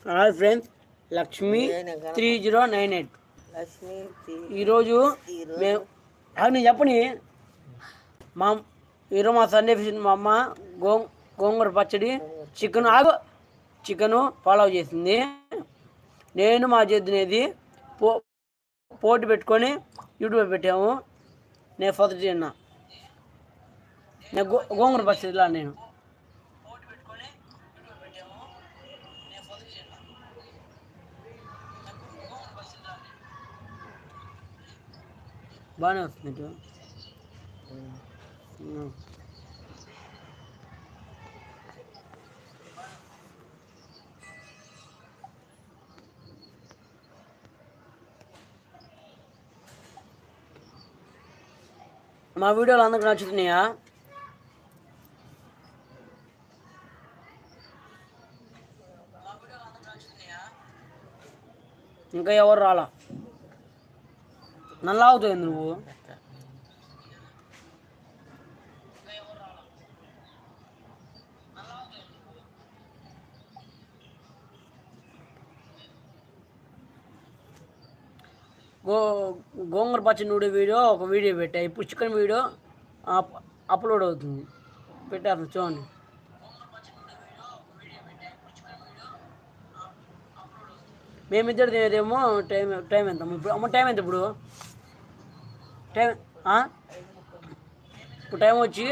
Hi friends, Lakshmi 3098 Lakshmi ఈరోజు మేము నేను చెప్పని మా ఈరోజు మా సండే ఫిష్ మా అమ్మ గోంగూర పచ్చడి చికెను ఫాలో చేసింది. నేను మా చేతినేది పోటీ పెట్టుకొని యూట్యూబ్లో పెట్టాము. నేను ఫస్ట్ తిన్నా. నేను గోంగూర పచ్చడిలా నేను బాగానే వస్తుంది. మా వీడియోలు అందరికి నచ్చుతున్నాయా? ఇంకా ఎవరు రాలా? నన్ను లాగుతావు నువ్వు. గోంగూర పచ్చడి నూడే ఒక వీడియో పెట్టా. ఇప్పుడు చికెన్ వీడియో అప్లోడ్ అవుతుంది. పెట్టారు చూడండి. మేమిద్దరు తినేదేమో టైం ఎంత ఇప్పుడు? అమ్మ టైం ఎంత ఇప్పుడు? ఇప్పుడు టైం వచ్చి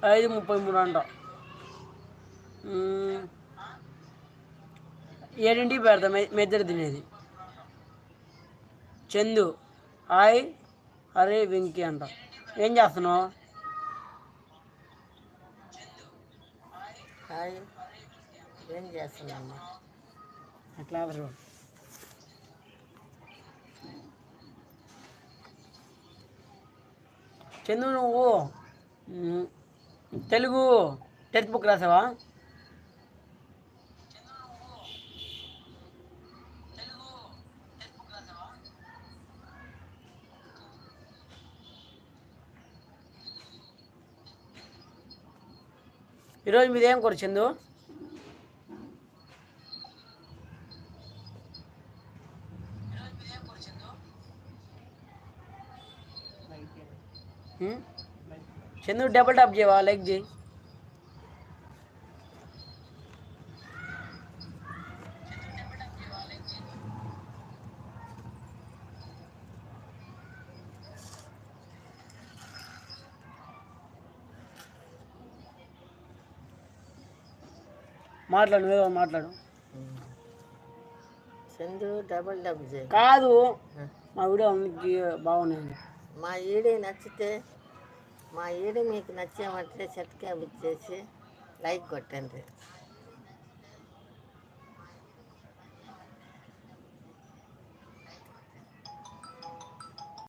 5:33 అంట. 7ంటికి పెడతాం మీ ఇద్దరు తినేది. చందు హాయ్, అరే వెంకీ అంట. ఏం చేస్తున్నావు? ఏం చేస్తున్నామ్మా? అట్లా చందు నువ్వు తెలుగు 10th బుక్ రాసావా? ఈరోజు మీది ఏం కూర చందు? చందు డబుల్ టాప్ చేయవా? లైక్ చేయి. మాట్లాడు, నువ్వేదో మాట్లాడు. చందు డబుల్ చేయి. కాదు, మా వీడియో అన్నిటికీ బాగున్నాయి. మా వీడియో నచ్చితే మీకు నచ్చామంటే సబ్స్క్రైబ్ చేసి లైక్ కొట్టండి.